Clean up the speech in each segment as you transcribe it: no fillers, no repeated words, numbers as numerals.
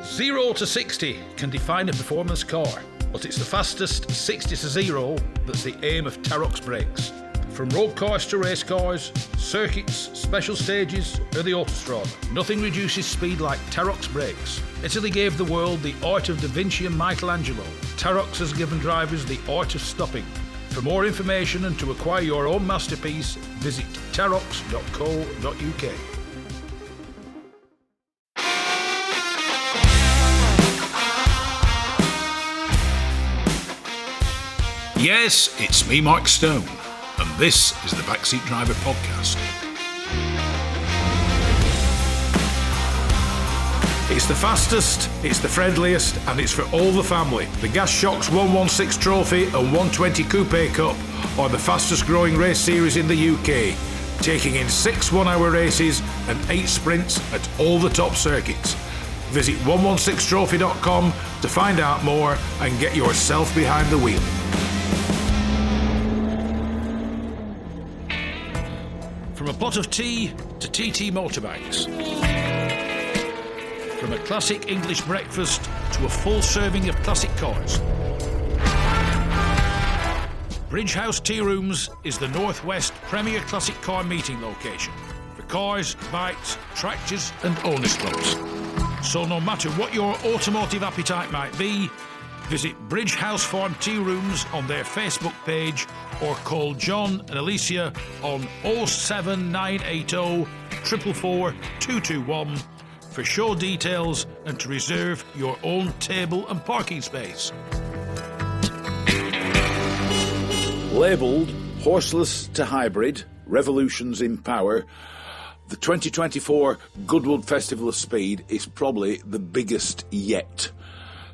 0 to 60 can define a performance car, but it's the fastest 60 to 0 that's the aim of Terox brakes. From road cars to race cars, circuits, special stages, or the autostrada, nothing reduces speed like Terox brakes. Italy gave the world the art of Da Vinci and Michelangelo. Terox has given drivers the art of stopping. For more information and to acquire your own masterpiece, visit terox.co.uk. Yes, it's me, Mark Stone, and this is the Backseat Driver Podcast. It's the fastest, it's the friendliest, and it's for all the family. The Gas Shocks 116 Trophy and 120 Coupe Cup are the fastest growing race series in the UK, taking in 6 one-hour races and 8 sprints at all the top circuits. Visit 116trophy.com to find out more and get yourself behind the wheel. From a pot of tea to TT motorbikes. From a classic English breakfast to a full serving of classic cars. Bridge House Tea Rooms is the Northwest premier classic car meeting location for cars, bikes, tractors and owners clubs. So no matter what your automotive appetite might be, visit Bridge House Farm Tea Rooms on their Facebook page or call John and Alicia on 07980 444 221 for show details and to reserve your own table and parking space. Labelled Horseless to Hybrid, Revolutions in Power, the 2024 Goodwood Festival of Speed is probably the biggest yet.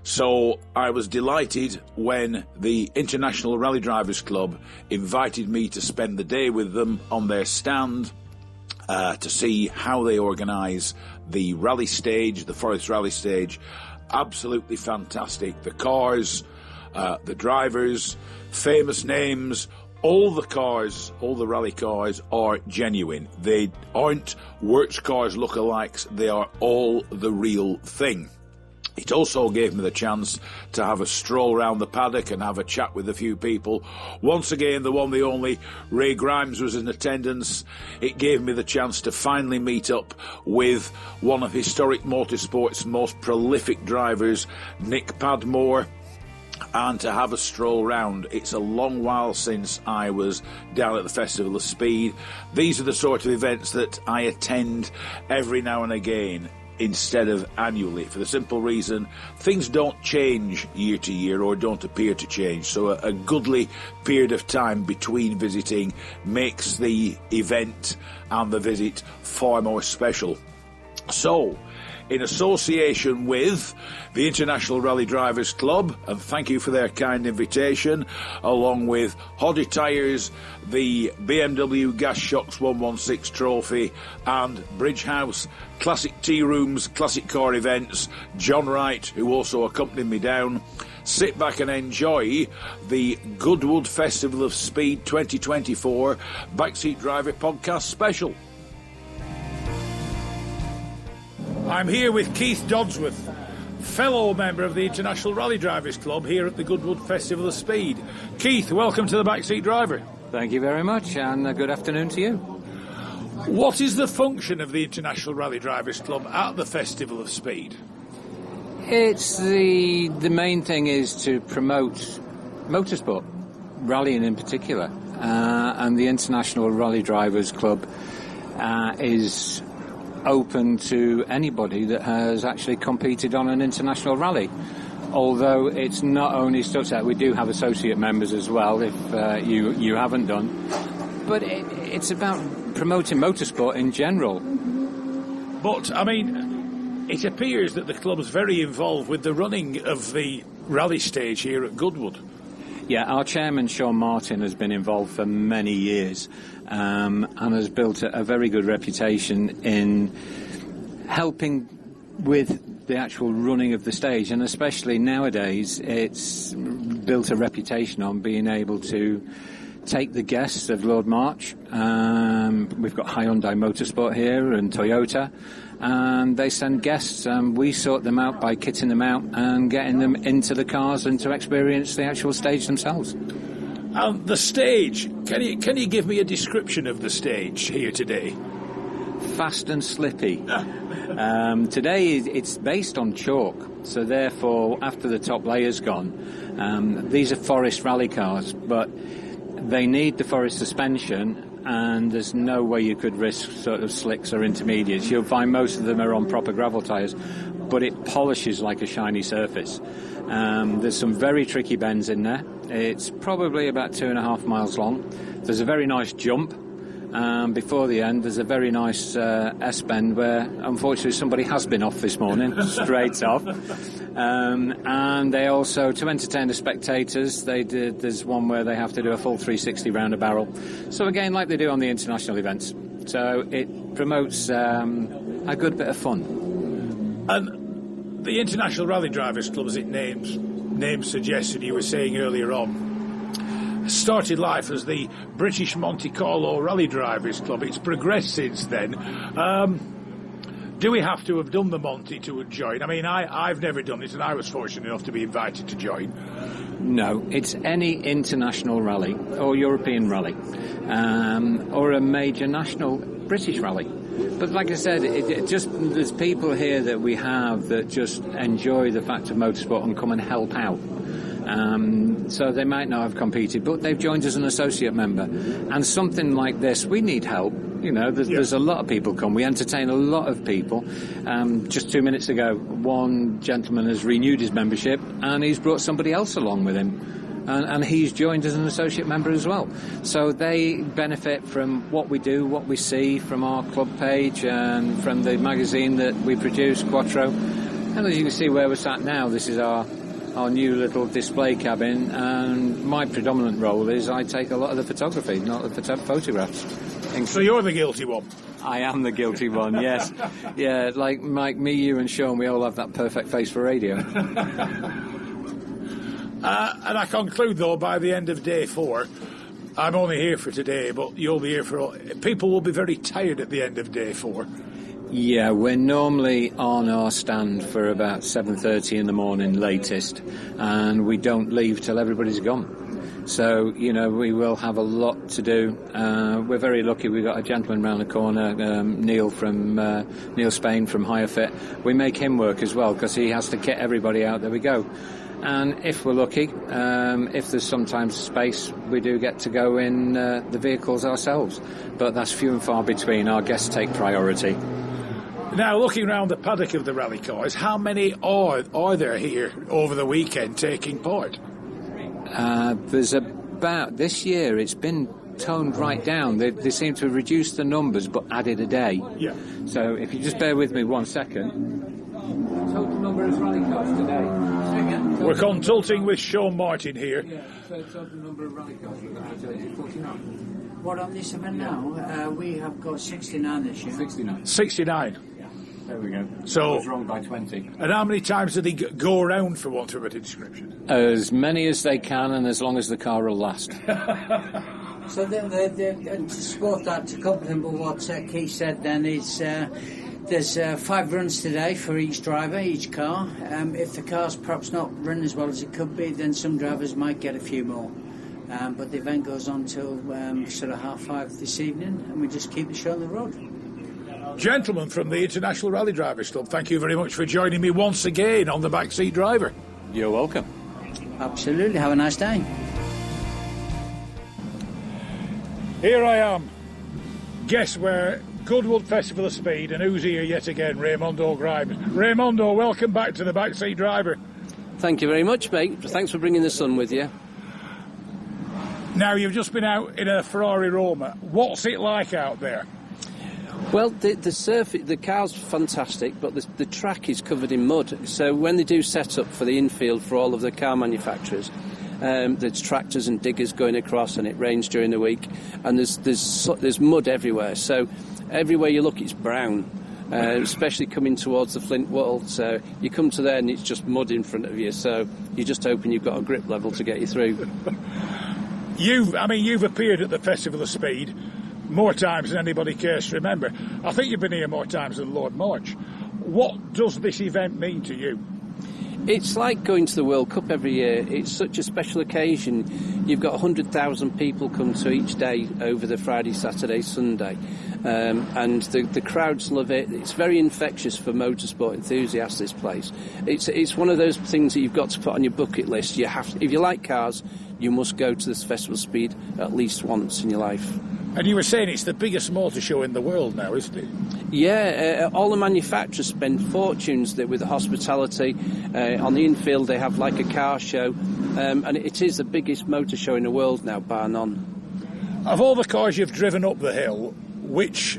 So I was delighted when the International Rally Drivers Club invited me to spend the day with them on their stand to see how they organise the rally stage, the Forest Rally stage. Absolutely fantastic. The cars, the drivers, famous names, all the cars, all the rally cars are genuine. They aren't works cars lookalikes. They are all the real thing. It also gave me the chance to have a stroll around the paddock and have a chat with a few people. Once again, the one, the only, Ray Grimes was in attendance. It gave me the chance to finally meet up with one of Historic Motorsport's most prolific drivers, Nick Padmore, and to have a stroll round. It's a long while since I was down at the Festival of Speed. These are the sort of events that I attend every now and again, instead of annually, for the simple reason things don't change year to year or don't appear to change. So a goodly period of time between visiting makes the event and the visit far more special. So, in association with the International Rally Drivers Club, and thank you for their kind invitation, along with Hoddy Tyres, the BMW Gas Shocks 116 Trophy, and Bridge House Classic Tea Rooms, Classic Car Events, John Wright, who also accompanied me down, sit back and enjoy the Goodwood Festival of Speed 2024 Backseat Driver Podcast Special. I'm here with Keith Doddsworth, fellow member of the International Rally Drivers Club here at the Goodwood Festival of Speed. Keith, welcome to the Backseat Driver. Thank you very much, and good afternoon to you. What is the function of the International Rally Drivers Club at the Festival of Speed? It's the main thing is to promote motorsport, rallying in particular, and the International Rally Drivers Club is open to anybody that has actually competed on an international rally. Although it's not only such that we do have associate members as well, if you haven't done, but it's about promoting motorsport in general. But, I mean, it appears that the club's very involved with the running of the rally stage here at Goodwood. Yeah, our chairman, Sean Martin, has been involved for many years and has built a very good reputation in helping with the actual running of the stage, and especially nowadays it's built a reputation on being able to take the guests of Lord March. We've got Hyundai Motorsport here and Toyota, and they send guests, and we sort them out by kitting them out and getting them into the cars and to experience the actual stage themselves. The stage, can you give me a description of the stage here today? Fast and slippy. Today it's based on chalk, so therefore after the top layer's gone, these are forest rally cars, but they need the forest suspension, and there's no way you could risk sort of slicks or intermediates. You'll find most of them are on proper gravel tyres, but it polishes like a shiny surface. There's some very tricky bends in there. It's probably about 2.5 miles long. There's a very nice jump. Before the end, there's a very nice S-bend where, unfortunately, somebody has been off this morning, straight off. And they also, to entertain the spectators, there's one where they have to do a full 360 round a barrel. So again, like they do on the international events. So it promotes a good bit of fun. And the International Rally Drivers Club, as its name suggested, you were saying earlier on, started life as the British Monte Carlo Rally Drivers Club. It's progressed since then. Do we have to have done the Monte to join? I mean, I've never done it, and I was fortunate enough to be invited to join. No, it's any international rally or European rally or a major national British rally. But like I said, it just there's people here that we have that just enjoy the fact of motorsport and come and help out. So they might not have competed, but they've joined as an associate member. And something like this, we need help. You know, there's a lot of people come. We entertain a lot of people. Just 2 minutes ago, one gentleman has renewed his membership, and he's brought somebody else along with him. And he's joined as an associate member as well. So they benefit from what we do, what we see from our club page and from the magazine that we produce, Quattro. And as you can see where we're sat now, this is our new little display cabin, and my predominant role is I take a lot of the photography, not the photographs. So you're the guilty one? I am the guilty one, yes. Yeah, like Mike, me, you and Sean, we all have that perfect face for radio. And I conclude, though, by the end of day 4, I'm only here for today, but you'll be here for... People will be very tired at the end of day 4. Yeah, we're normally on our stand for about 7:30 in the morning latest, and we don't leave till everybody's gone. So, you know, we will have a lot to do. We're very lucky. We've got a gentleman round the corner, Neil Spain from Higher Fit. We make him work as well because he has to get everybody out. There we go. And if we're lucky, if there's sometimes space, we do get to go in the vehicles ourselves. But that's few and far between. Our guests take priority. Now, looking around the paddock of the rally cars, how many are there here over the weekend taking part? There's about, this year it's been toned right down. They seem to have reduced the numbers but added a day. Yeah. So if you just bear with me 1 second. Total number of rally cars today. We're consulting with Sean Martin here. Yeah, so total number of rally cars we've got today is 49. What on this event now? We have got 69 this year. 69. 69. There we go. So I was wrong by 20. And how many times do they go around, for want of a better description? As many as they can, and as long as the car will last. So to support that, to complement what Keith said, then is there's 5 runs today for each driver, each car. If the car's perhaps not run as well as it could be, then some drivers might get a few more. But the event goes on till sort of 5:30 this evening, and we just keep the show on the road. Gentlemen from the International Rally Drivers Club, thank you very much for joining me once again on the Backseat Driver. You're welcome. Absolutely. Have a nice day. Here I am. Guess where? Goodwood Festival of Speed, and who's here yet again? Raimondo Grimes. Raimondo, welcome back to the Backseat Driver. Thank you very much, mate. Thanks for bringing the sun with you. Now, you've just been out in a Ferrari Roma. What's it like out there? Well, the car's fantastic, but the track is covered in mud. So when they do set up for the infield for all of the car manufacturers, there's tractors and diggers going across, and it rains during the week, and there's mud everywhere. So everywhere you look, it's brown, especially coming towards the Flint Wall. So you come to there, and it's just mud in front of you. So you're just hoping you've got a grip level to get you through. You've appeared at the Festival of Speed more times than anybody cares to remember. I think you've been here more times than Lord March. What does this event mean to you? It's like going to the World Cup every year. It's such a special occasion. You've got 100,000 people come to each day over the Friday, Saturday, Sunday. And the crowds love it. It's very infectious for motorsport enthusiasts, this place. It's one of those things that you've got to put on your bucket list. If you like cars, you must go to this Festival of Speed at least once in your life. And you were saying it's the biggest motor show in the world now, isn't it? Yeah, all the manufacturers spend fortunes with the hospitality. On the infield, they have like a car show. And it is the biggest motor show in the world now, bar none. Of all the cars you've driven up the hill, which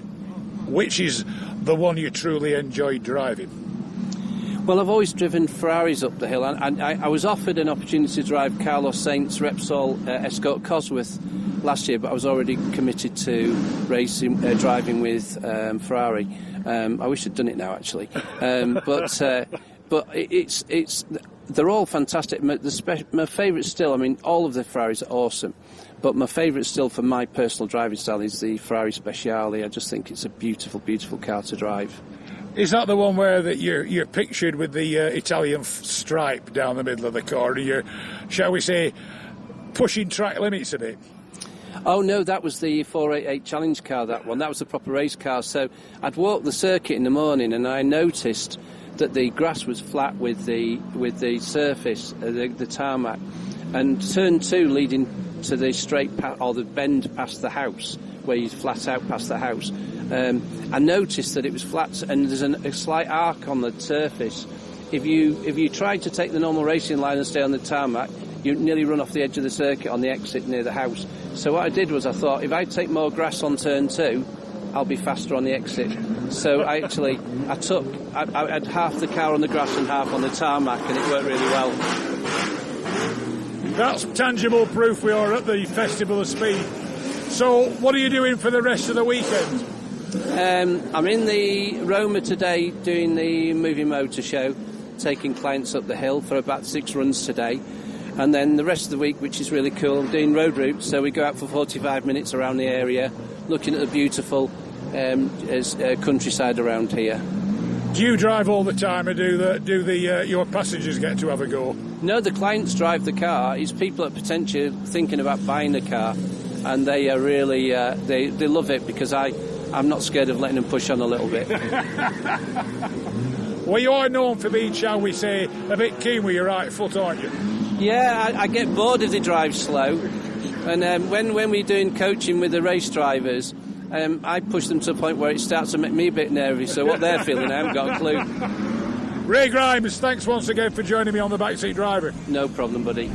is the one you truly enjoyed driving? Well, I've always driven Ferraris up the hill, and I was offered an opportunity to drive Carlos Sainz Repsol Escort Cosworth last year, but I was already committed to driving with Ferrari. I wish I'd done it now, actually. But they're all fantastic. My favourite still, all of the Ferraris are awesome, but my favourite still for my personal driving style is the Ferrari Speciale. I just think it's a beautiful, beautiful car to drive. Is that the one where that you're pictured with the Italian stripe down the middle of the car, and you're, shall we say, pushing track limits a bit? Oh no, that was the 488 Challenge car, that one. That was the proper race car. So I'd walked the circuit in the morning and I noticed that the grass was flat with the surface, the tarmac. And turn 2 leading to the straight or the bend past the house, where you flat out past the house, I noticed that it was flat and there's a slight arc on the surface. If you tried to take the normal racing line and stay on the tarmac, you'd nearly run off the edge of the circuit on the exit near the house. So what I did was I thought, if I take more grass on turn 2, I'll be faster on the exit. So I had half the car on the grass and half on the tarmac, and it worked really well. That's tangible proof we are at the Festival of Speed. So what are you doing for the rest of the weekend? I'm in the Roma today doing the movie motor show, taking clients up the hill for about 6 runs today. And then the rest of the week, which is really cool, I'm doing road routes. So we go out for 45 minutes around the area, looking at the beautiful countryside around here. Do you drive all the time, or do your passengers get to have a go? No, the clients drive the car. It's people that are potentially thinking about buying a car, and they are really they love it because I'm not scared of letting them push on a little bit. Well, you are known for being, shall we say, a bit keen with your right foot, aren't you? Yeah, I get bored if they drive slow. And when we're doing coaching with the race drivers, I push them to a point where it starts to make me a bit nervy. So what they're feeling, I haven't got a clue. Ray Grimes, thanks once again for joining me on the Backseat Driver. No problem, buddy.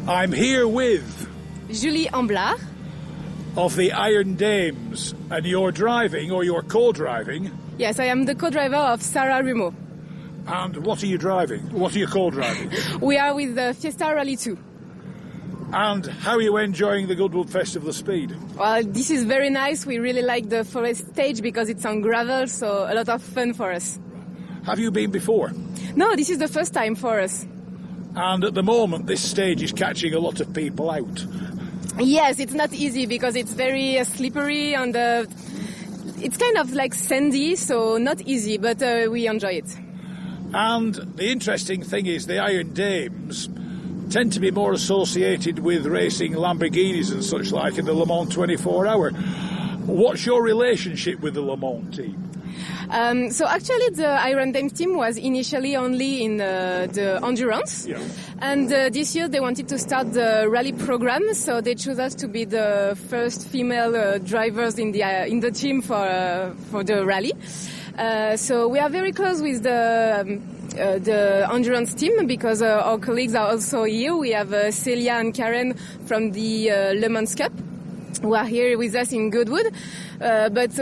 I'm here with Julie Amblard of the Iron Dames, and you're driving, or you're co-driving. Yes, I am the co-driver of Sarah Rumo. And what are you driving? What are you co-driving? We are with the Fiesta Rally 2. And how are you enjoying the Goodwood Festival of Speed? Well, this is very nice. We really like the forest stage because it's on gravel, so a lot of fun for us. Have you been before? No, this is the first time for us. And at the moment, this stage is catching a lot of people out. Yes, it's not easy because it's very slippery and it's kind of like sandy, so not easy, but we enjoy it. And the interesting thing is the Iron Dames tend to be more associated with racing Lamborghinis and such like in the Le Mans 24-hour. What's your relationship with the Le Mans team? So actually the Iron Dames team was initially only in the endurance. Yeah. And this year they wanted to start the rally program, so they chose us to be the first female drivers in the team for the rally. So we are very close with the endurance team because our colleagues are also here. We have Celia and Karen from the Le Mans Cup who are here with us in Goodwood. But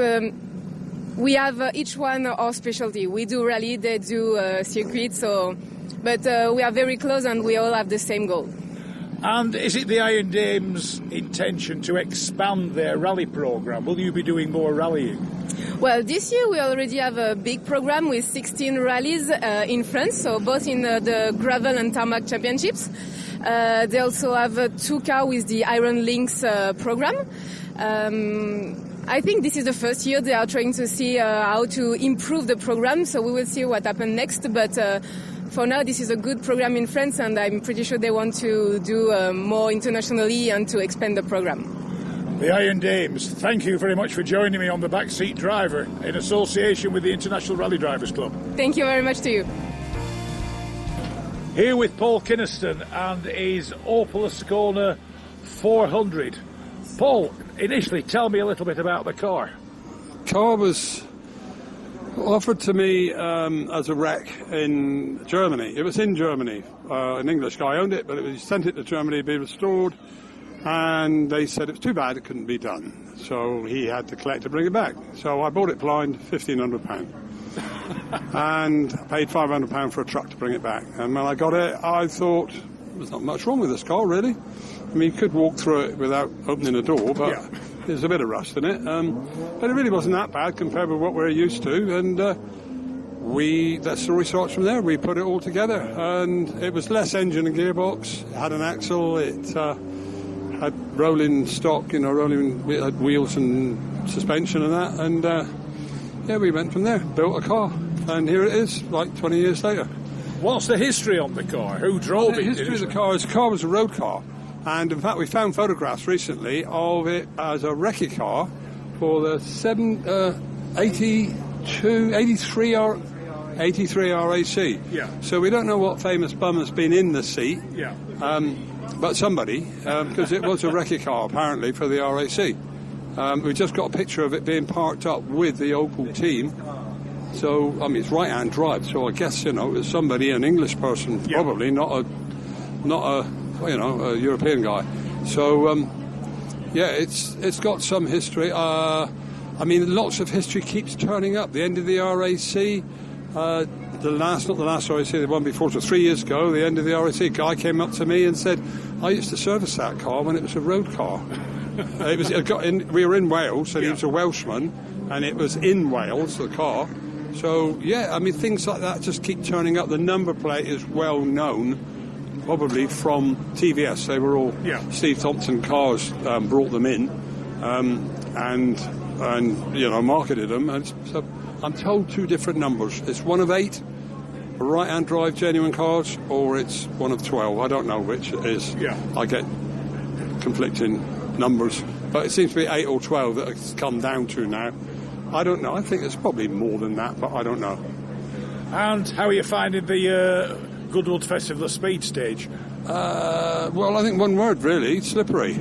we have each one our specialty. We do rally, they do circuit, but we are very close and we all have the same goal. And is it the Iron Dames' intention to expand their rally programme? Will you be doing more rallying? Well, this year we already have a big program with 16 rallies in France, so both in the gravel and tarmac championships. They also have 2 cars with the Iron Links program. I think this is the first year they are trying to see how to improve the program, so we will see what happens next. But for now, this is a good program in France, and I'm pretty sure they want to do more internationally and to expand the program. The Iron Dames, thank you very much for joining me on the Backseat Driver in association with the International Rally Drivers Club. Thank you very much to you. Here with Paul Kinniston and his Opel Ascona 400. Paul, initially tell me a little bit about the car. Car was offered to me as a wreck in Germany. It was in Germany. An English guy owned it, but he sent it to Germany to be restored. And they said it was too bad, it couldn't be done. So he had to collect to bring it back. So I bought it blind, £1,500. And I paid £500 for a truck to bring it back. And when I got it, I thought, there's not much wrong with this car, really. I mean, you could walk through it without opening a door, but there's a bit of rust in it. But it really wasn't that bad compared with what we're used to. And that story starts from there. We put it all together. And it was less engine and gearbox. It had an axle. It had rolling stock, we had wheels and suspension and that, and we went from there, built a car, and here it is, like 20 years later. What's the history on the car? Who drove it? The history of the car was a road car, and in fact we found photographs recently of it as a recce car for the 83 RAC. Yeah. So we don't know what famous bum has been in the seat. Yeah. But somebody, because it was a recce car apparently for the RAC. We just got a picture of it being parked up with the Opel team. So, I mean, it's right-hand drive, so I guess, it was somebody, an English person, probably, not a European guy. So, it's got some history. I mean, lots of history keeps turning up. The end of the RAC, not the last RAC, the one before, so 3 years ago, the end of the RAC, guy came up to me and said, I used to service that car when it was a road car. We were in Wales, and he was a Welshman, and it was in Wales, the car. So, I mean, things like that just keep turning up. The number plate is well known, probably from TVS. They were all Steve Thompson cars, brought them in, and marketed them. And so I'm told 2 different numbers. It's one of 8 right-hand drive genuine cars, or it's one of 12. I don't know which it is. Yeah. I get conflicting numbers, but it seems to be 8 or 12 that it's come down to now. I don't know. I think it's probably more than that, but I don't know. And how are you finding the Goodwood Festival of Speed stage? Well, I think one word, really, slippery.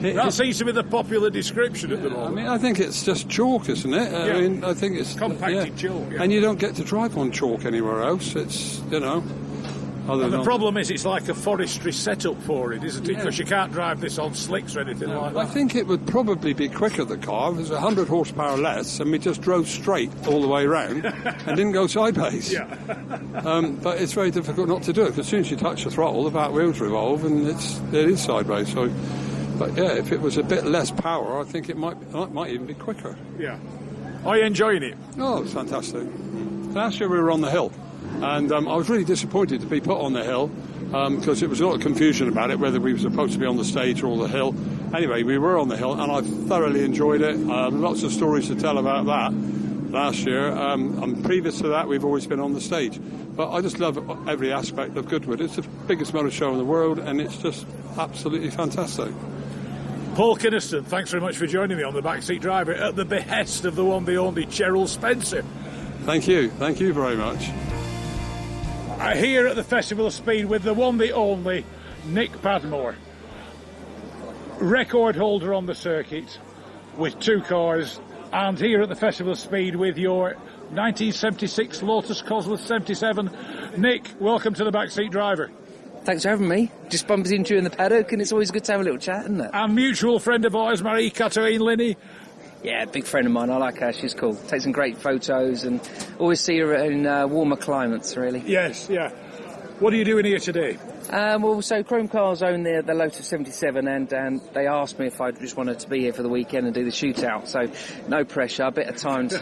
That seems to be the popular description at the moment. I mean, I think it's just chalk, isn't it? I mean, I think it's compacted chalk. Yeah. And you don't get to drive on chalk anywhere else. It's, And the problem is it's like a forestry setup for it, isn't it? Because you can't drive this on slicks or anything like that. I think it would probably be quicker, the car. There's 100 horsepower less, and we just drove straight all the way around and didn't go sideways. Yeah. But it's very difficult not to do it, because as soon as you touch the throttle, the back wheels revolve, and it is sideways. So, but if it was a bit less power, I think it might even be quicker. Yeah. Are you enjoying it? Oh, it's fantastic. Last year we were on the hill. And I was really disappointed to be put on the hill, because there was a lot of confusion about it, whether we were supposed to be on the stage or the hill. Anyway, we were on the hill, and I thoroughly enjoyed it. Lots of stories to tell about that last year. And previous to that, we've always been on the stage. But I just love every aspect of Goodwood. It's the biggest motor show in the world, and it's just absolutely fantastic. Paul Kinniston, thanks very much for joining me on the Backseat Driver at the behest of the one, the only Cheryl Spencer. Thank you very much. Here at the Festival of Speed with the one, the only Nick Padmore, record holder on the circuit with 2 cars, and here at the Festival of Speed with your 1976 Lotus Cosworth 77. Nick, welcome to the Backseat Driver. Thanks for having me. Just bumped into you in the paddock, and it's always good to have a little chat, isn't it? And mutual friend of ours, Marie-Catherine Linney. Yeah, big friend of mine. I like her. She's cool. Take some great photos, and always see her in warmer climates, really. Yes, yeah. What are you doing here today? So Chrome Cars own the Lotus 77, and they asked me if I just wanted to be here for the weekend and do the shootout. So no pressure, a bit of timed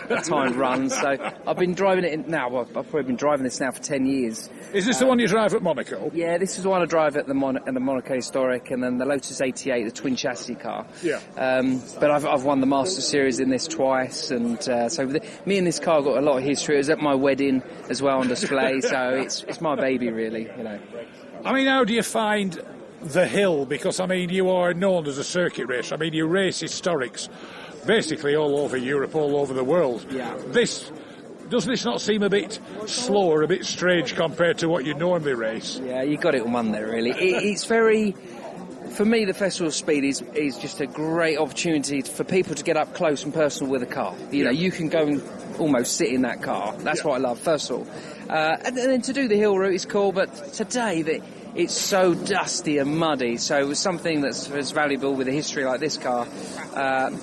run. So I've been driving it now. Well, I've probably been driving this now for 10 years. Is this the one you drive at Monaco? Yeah, this is the one I drive at the Monaco Historic, and then the Lotus 88, the twin chassis car. Yeah. But I've won the Master Series in this twice, and so me and this car got a lot of history. It was at my wedding as well on display, so it's my baby, really. I mean, how do you find the hill? Because, I mean, you are known as a circuit racer. I mean, you race historics basically all over Europe, all over the world. Yeah. Doesn't this not seem a bit slower, a bit strange compared to what you normally race? Yeah, you got it on one there, really. It's very... For me, the Festival of Speed is just a great opportunity for people to get up close and personal with a car. You know, you can go and almost sit in that car. That's what I love, first of all. And then to do the hill route is cool, but today it's so dusty and muddy, so it was something that's valuable with a history like this car.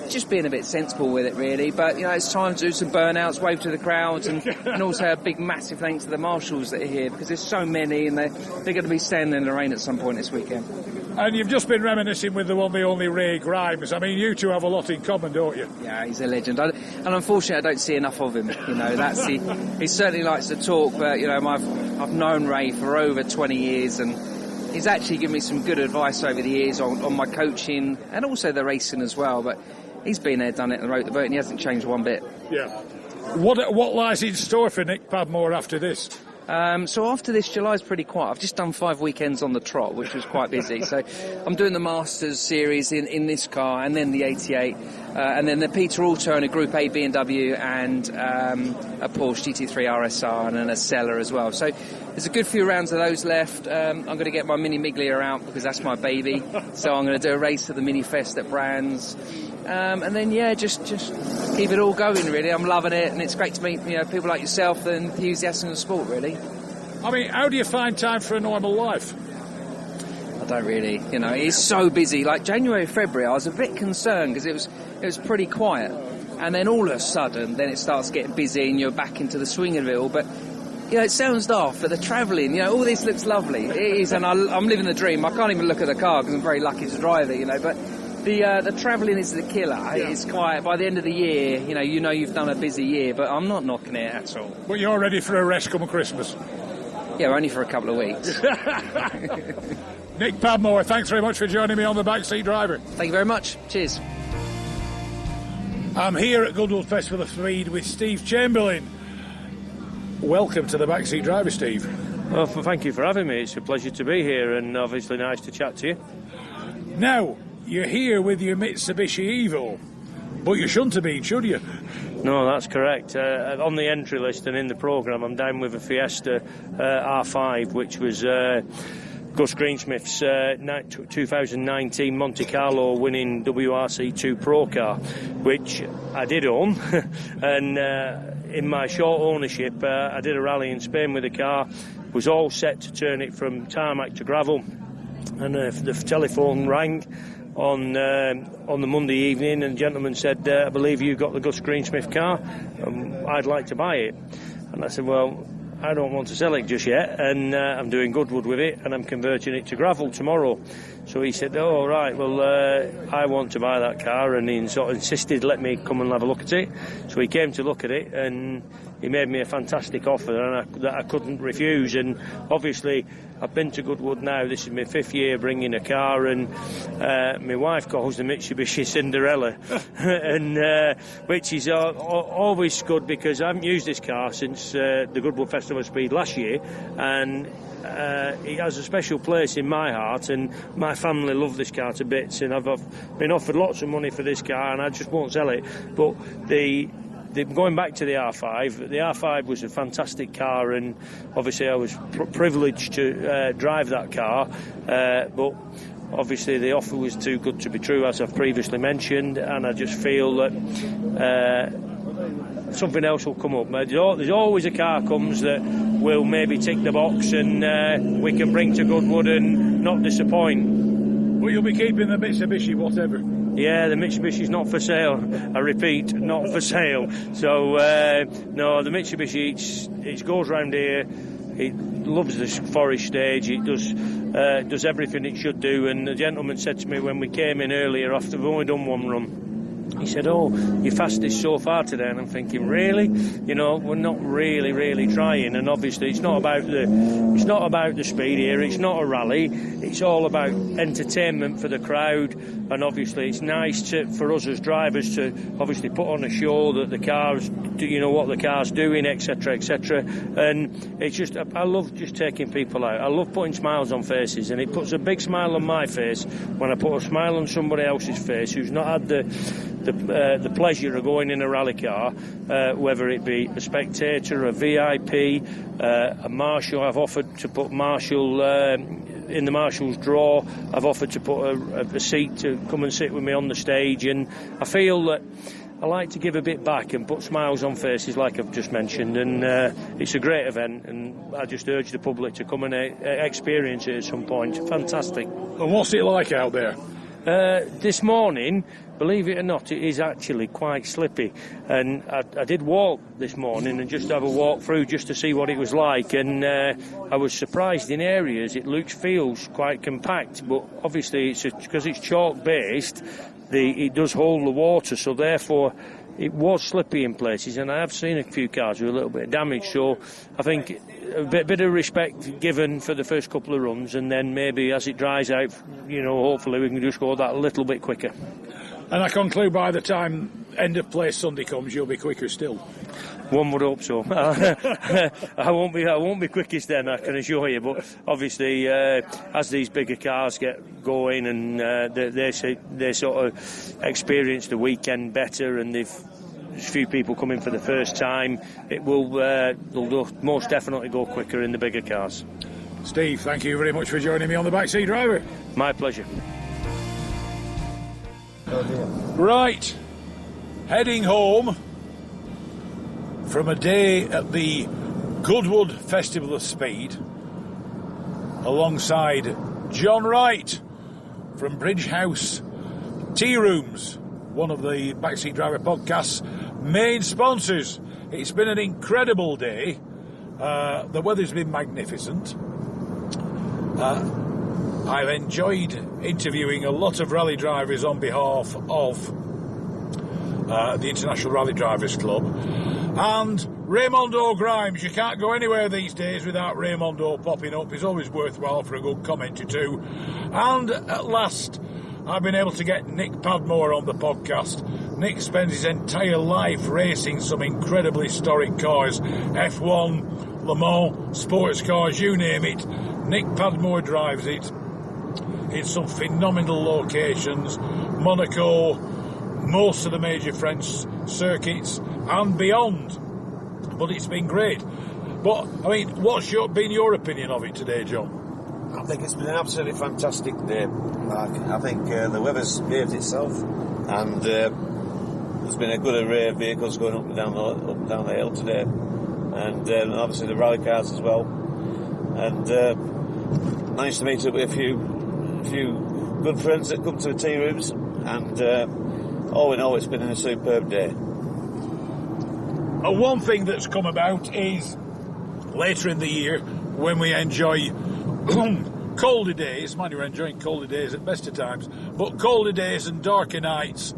Just being a bit sensible with it, really. But, it's time to do some burnouts, wave to the crowds, and also a big, massive thanks to the marshals that are here, because there's so many, and they're going to be standing in the rain at some point this weekend. And you've just been reminiscing with the one, the only Ray Grimes. I mean, you two have a lot in common, don't you? Yeah, he's a legend. And unfortunately, I don't see enough of him. He certainly likes to talk, but, I've known Ray for over 20 years, and he's actually given me some good advice over the years on my coaching and also the racing as well. But he's been there, done it, and wrote the boat, and he hasn't changed one bit. Yeah. What lies in store for Nick Padmore after this? So after this, July's pretty quiet. I've just done 5 weekends on the trot, which was quite busy. So I'm doing the Masters series in this car, and then the 88, and then the Peter Auto and a Group A BMW, and a Porsche GT3 RSR and an Ascona as well. So there's a good few rounds of those left. I'm going to get my Mini Miglia out because that's my baby. So I'm going to do a race to the Mini Fest at Brands. And then, just keep it all going, really. I'm loving it, and it's great to meet, people like yourself, the enthusiasts in the sport, really. I mean, how do you find time for a normal life? I don't really, it's so busy. Like January, February, I was a bit concerned because it was pretty quiet. And then all of a sudden, then it starts getting busy and you're back into the swing of it all. But, it sounds daft, but the travelling, all this looks lovely. It is, and I'm living the dream. I can't even look at the car because I'm very lucky to drive it, but... The travelling is the killer. Yeah. It's quiet. By the end of the year, you've done a busy year, but I'm not knocking it at all. But you're ready for a rest come Christmas? Yeah, only for a couple of weeks. Nick Padmore, thanks very much for joining me on the Backseat Driver. Thank you very much. Cheers. I'm here at Goodwood Festival of Speed with Steve Chamberlain. Welcome to the Backseat Driver, Steve. Well, thank you for having me. It's a pleasure to be here, and obviously nice to chat to you. Now, you're here with your Mitsubishi Evo, but you shouldn't have been, should you? No, that's correct. On the entry list and in the programme, I'm down with a Fiesta R5, which was Gus Greensmith's 2019 Monte Carlo winning WRC2 Pro car, which I did own. And in my short ownership, I did a rally in Spain with the car, was all set to turn it from tarmac to gravel, and the telephone rang on the Monday evening, and the gentleman said, I believe you got the Gus Greensmith car, I'd like to buy it. And I said, well, I don't want to sell it just yet, and I'm doing Goodwood with it, and I'm converting it to gravel tomorrow. So he said, oh, right, well, I want to buy that car, and he sort of insisted, let me come and have a look at it. So he came to look at it, and he made me a fantastic offer that I couldn't refuse. And obviously, I've been to Goodwood now. This is my 5th year bringing a car, and my wife calls the Mitsubishi Cinderella, and which is always good because I haven't used this car since the Goodwood Festival of Speed last year, and it has a special place in my heart, and my family love this car to bits, and I've been offered lots of money for this car, and I just won't sell it. But going back to the R5 was a fantastic car, and obviously I was privileged to drive that car, but obviously the offer was too good to be true, as I've previously mentioned, and I just feel that something else will come up. There's always a car comes that will maybe tick the box, and we can bring to Goodwood and not disappoint. But you'll be keeping the Mitsubishi, whatever. Yeah, the Mitsubishi's not for sale. I repeat, not for sale. So, no, the Mitsubishi, it goes round here. It loves the forest stage. It does does everything it should do. And the gentleman said to me when we came in earlier, after we've only done one run, he said, "Oh, you're fastest so far today." And I'm thinking, really? You know, we're not really trying. And obviously, it's not about the speed here. It's not a rally. It's all about entertainment for the crowd. And obviously, it's nice for us as drivers to obviously put on a show that the cars, you know, what the car's doing, etc., etc. And it's just, I love just taking people out. I love putting smiles on faces, and it puts a big smile on my face when I put a smile on somebody else's face who's not had the pleasure of going in a rally car, whether it be a spectator, a VIP, a marshal. I've offered to put marshal in the marshal's drawer. I've offered to put a seat to come and sit with me on the stage, and I feel that I like to give a bit back and put smiles on faces like I've just mentioned, and it's a great event, and I just urge the public to come and experience it at some point. Fantastic. And what's it like out there? This morning, believe it or not, it is actually quite slippy, and I did walk this morning and just have a walk through just to see what it was like, and I was surprised in areas it feels quite compact, but obviously it's because it's chalk based, it does hold the water, so therefore it was slippy in places, and I have seen a few cars with a little bit of damage, so I think a bit of respect given for the first couple of runs, and then maybe as it dries out, you know, hopefully we can just go that a little bit quicker. And I conclude by the time end of play Sunday comes, you'll be quicker still. One would hope so. I won't be quickest then, I can assure you. But obviously, as these bigger cars get going and they sort of experience the weekend better, and there's a few people coming for the first time, they'll most definitely go quicker in the bigger cars. Steve, thank you very much for joining me on the Backseat Driver. My pleasure. Right, heading home from a day at the Goodwood Festival of Speed alongside John Wright from Bridge House Tea Rooms, one of the Backseat Driver Podcast's main sponsors. It's been an incredible day. The weather's been magnificent. I've enjoyed interviewing a lot of rally drivers on behalf of the International Rally Drivers Club. And Raymondo Grimes, you can't go anywhere these days without Raymondo popping up. He's always worthwhile for a good comment or two. And at last, I've been able to get Nick Padmore on the podcast. Nick spends his entire life racing some incredibly historic cars. F1, Le Mans, sports cars, you name it. Nick Padmore drives it in some phenomenal locations, Monaco, most of the major French circuits and beyond. But it's been great. But, I mean, what's been your opinion of it today, John? I think it's been an absolutely fantastic day. I think the weather's behaved itself, and there's been a good array of vehicles going up and down the hill today, and obviously the rally cars as well. And managed to meet up with a few good friends that come to the tea rooms, and all in all, it's been a superb day. And one thing that's come about is later in the year, when we enjoy colder days, mind you, we're enjoying colder days at best of times, but colder days and darker nights,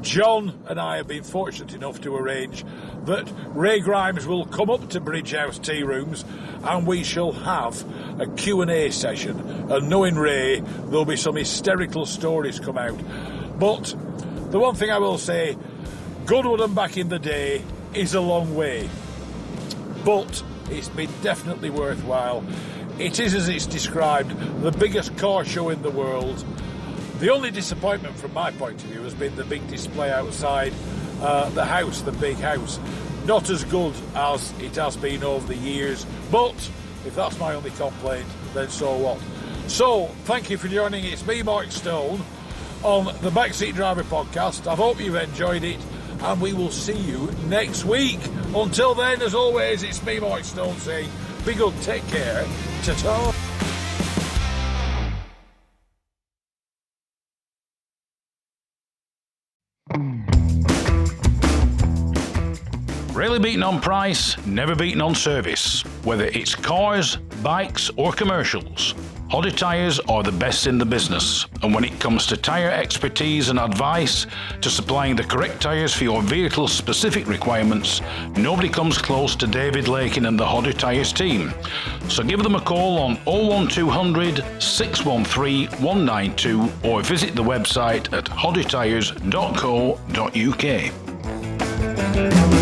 John and I have been fortunate enough to arrange that Ray Grimes will come up to Bridge House Tea Rooms and we shall have a Q&A session. And knowing Ray, there'll be some hysterical stories come out. But the one thing I will say, Goodwood and back in the day is a long way. But it's been definitely worthwhile. It is, as it's described, the biggest car show in the world. The only disappointment from my point of view has been the big display outside the house, the big house. Not as good as it has been over the years, but if that's my only complaint, then so what. So, thank you for joining. It's me, Mark Stone, on the Backseat Driver Podcast. I hope you've enjoyed it, and we will see you next week. Until then, as always, it's me, Mark Stone, saying, be good, take care, ta-ta. Rarely beaten on price, never beaten on service. Whether it's cars, bikes or commercials, Hodder Tyres are the best in the business, and when it comes to tyre expertise and advice to supplying the correct tyres for your vehicle's specific requirements, nobody comes close to David Lakin and the Hodder Tyres team. So give them a call on 01200 613 192 or visit the website at hoddertyres.co.uk.